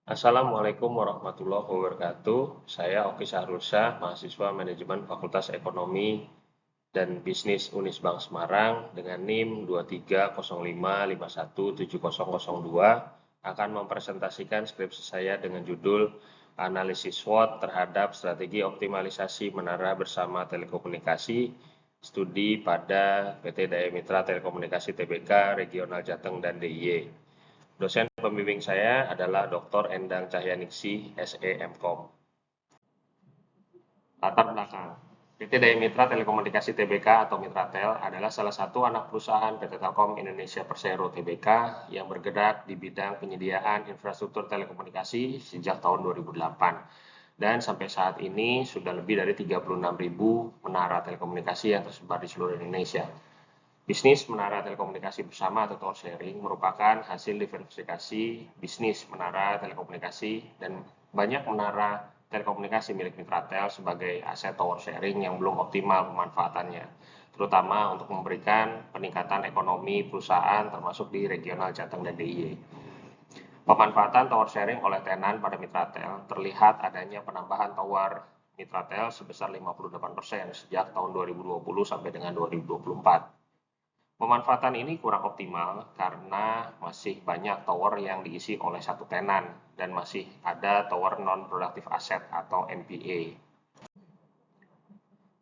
Assalamualaikum warahmatullahi wabarakatuh. Saya Oki Sahrulsyah, mahasiswa Manajemen Fakultas Ekonomi dan Bisnis Unisbank Semarang dengan NIM 2305517002 akan mempresentasikan skripsi saya dengan judul Analisis SWOT terhadap strategi optimalisasi menara bersama telekomunikasi studi pada PT Daya Mitra Telekomunikasi Tbk Regional Jateng dan DIY. Dosen pembimbing saya adalah Dr. Endang Cahyaningsih, SE.M.Com. Latar belakang. PT Daya Mitra Telekomunikasi Tbk atau Mitratel adalah salah satu anak perusahaan PT Telkom Indonesia Persero Tbk yang bergerak di bidang penyediaan infrastruktur telekomunikasi sejak tahun 2008. Dan sampai saat ini sudah lebih dari 36.000 menara telekomunikasi yang tersebar di seluruh Indonesia. Bisnis menara telekomunikasi bersama atau tower sharing merupakan hasil diversifikasi bisnis menara telekomunikasi dan banyak menara telekomunikasi milik Mitratel sebagai aset tower sharing yang belum optimal pemanfaatannya, terutama untuk memberikan peningkatan ekonomi perusahaan termasuk di regional Jateng dan DIY. Pemanfaatan tower sharing oleh tenan pada Mitratel terlihat adanya penambahan tower Mitratel sebesar 58% sejak tahun 2020 sampai dengan 2024. Pemanfaatan ini kurang optimal karena masih banyak tower yang diisi oleh satu tenan dan masih ada tower non-productive asset atau NPA.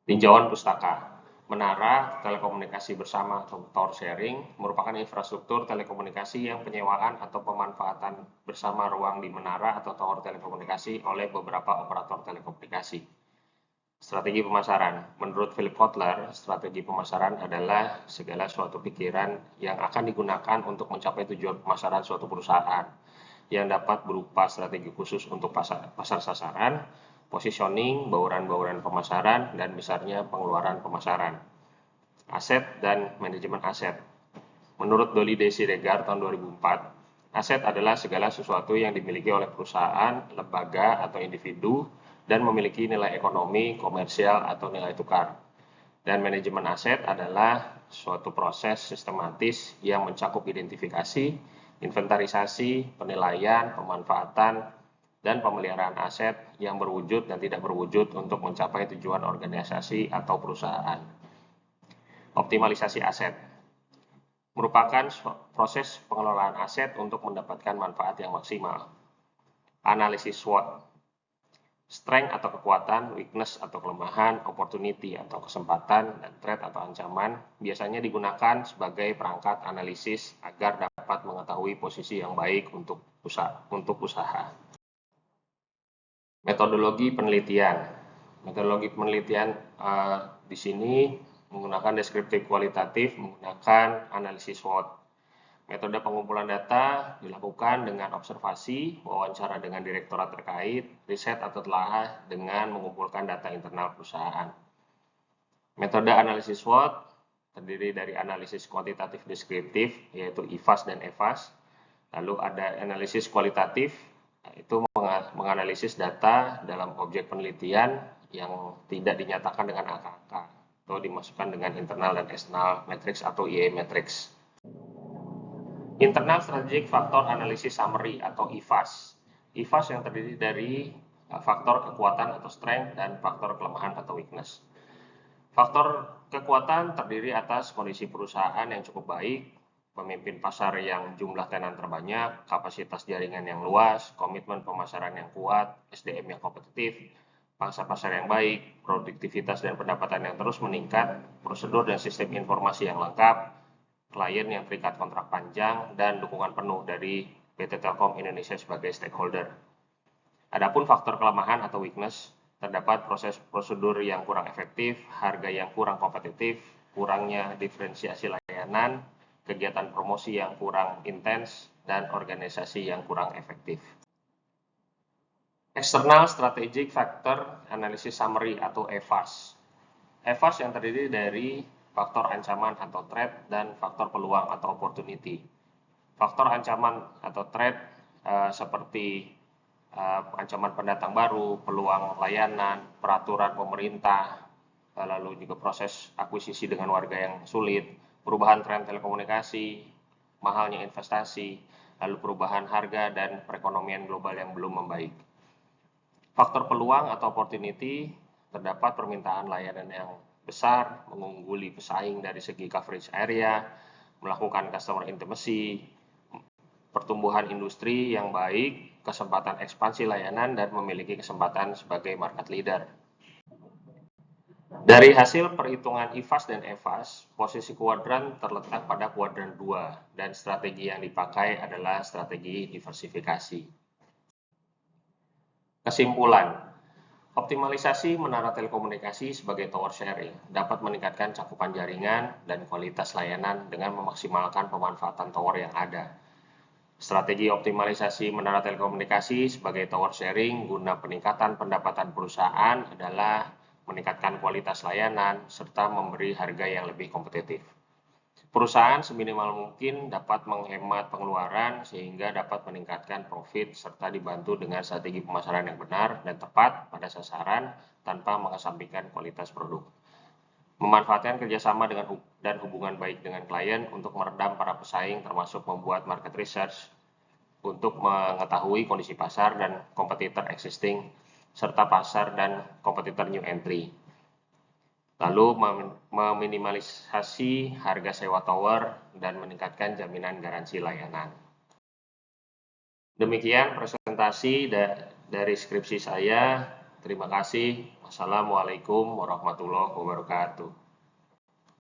Tinjauan pustaka. Menara telekomunikasi bersama atau tower sharing merupakan infrastruktur telekomunikasi yang penyewaan atau pemanfaatan bersama ruang di menara atau tower telekomunikasi oleh beberapa operator telekomunikasi. Strategi pemasaran. Menurut Philip Kotler, strategi pemasaran adalah segala suatu pikiran yang akan digunakan untuk mencapai tujuan pemasaran suatu perusahaan, yang dapat berupa strategi khusus untuk pasar sasaran, positioning, bauran-bauran pemasaran, dan besarnya pengeluaran pemasaran. Aset dan manajemen aset. Menurut Dolly Desiregar tahun 2004, aset adalah segala sesuatu yang dimiliki oleh perusahaan, lembaga, atau individu dan memiliki nilai ekonomi, komersial, atau nilai tukar. Dan manajemen aset adalah suatu proses sistematis yang mencakup identifikasi, inventarisasi, penilaian, pemanfaatan, dan pemeliharaan aset yang berwujud dan tidak berwujud untuk mencapai tujuan organisasi atau perusahaan. Optimalisasi aset merupakan proses pengelolaan aset untuk mendapatkan manfaat yang maksimal. Analisis SWOT, strength atau kekuatan, weakness atau kelemahan, opportunity atau kesempatan, dan threat atau ancaman biasanya digunakan sebagai perangkat analisis agar dapat mengetahui posisi yang baik untuk usaha. Metodologi penelitian. Metodologi penelitian di sini menggunakan deskriptif kualitatif, menggunakan analisis SWOT. Metode pengumpulan data dilakukan dengan observasi, wawancara dengan direktorat terkait, riset atau telah dengan mengumpulkan data internal perusahaan. Metode analisis SWOT terdiri dari analisis kuantitatif deskriptif, yaitu IFAS dan EFAS. Lalu ada analisis kualitatif, itu menganalisis data dalam objek penelitian yang tidak dinyatakan dengan angka-angka atau dimasukkan dengan internal dan external matrix atau IA matrix. Internal Strategic Factor Analysis Summary atau IFAS. IFAS yang terdiri dari faktor kekuatan atau strength dan faktor kelemahan atau weakness. Faktor kekuatan terdiri atas kondisi perusahaan yang cukup baik, pemimpin pasar yang jumlah tenan terbanyak, kapasitas jaringan yang luas, komitmen pemasaran yang kuat, SDM yang kompetitif, pangsa pasar yang baik, produktivitas dan pendapatan yang terus meningkat, prosedur dan sistem informasi yang lengkap, klien yang terikat kontrak panjang, dan dukungan penuh dari PT Telkom Indonesia sebagai stakeholder. Adapun faktor kelemahan atau weakness, terdapat proses prosedur yang kurang efektif, harga yang kurang kompetitif, kurangnya diferensiasi layanan, kegiatan promosi yang kurang intens, dan organisasi yang kurang efektif. External Strategic Factor Analysis Summary atau EFAS. EFAS yang terdiri dari faktor ancaman atau threat dan faktor peluang atau opportunity. Faktor ancaman atau threat seperti ancaman pendatang baru, peluang layanan, peraturan pemerintah, lalu juga proses akuisisi dengan warga yang sulit, perubahan tren telekomunikasi, mahalnya investasi, lalu perubahan harga dan perekonomian global yang belum membaik. Faktor peluang atau opportunity, terdapat permintaan layanan yang besar, mengungguli pesaing dari segi coverage area, melakukan customer intimacy, pertumbuhan industri yang baik, kesempatan ekspansi layanan, dan memiliki kesempatan sebagai market leader. Dari hasil perhitungan IFAS dan EFAS, posisi kuadran terletak pada kuadran 2, dan strategi yang dipakai adalah strategi diversifikasi. Kesimpulan, optimalisasi menara telekomunikasi sebagai tower sharing dapat meningkatkan cakupan jaringan dan kualitas layanan dengan memaksimalkan pemanfaatan tower yang ada. Strategi optimalisasi menara telekomunikasi sebagai tower sharing guna peningkatan pendapatan perusahaan adalah meningkatkan kualitas layanan serta memberi harga yang lebih kompetitif. Perusahaan seminimal mungkin dapat menghemat pengeluaran sehingga dapat meningkatkan profit serta dibantu dengan strategi pemasaran yang benar dan tepat pada sasaran tanpa mengesampingkan kualitas produk. Memanfaatkan kerjasama dan hubungan baik dengan klien untuk meredam para pesaing termasuk membuat market research untuk mengetahui kondisi pasar dan kompetitor existing serta pasar dan kompetitor new entry. Lalu meminimalisasi harga sewa tower dan meningkatkan jaminan garansi layanan. Demikian presentasi dari skripsi saya. Terima kasih. Wassalamualaikum warahmatullahi wabarakatuh.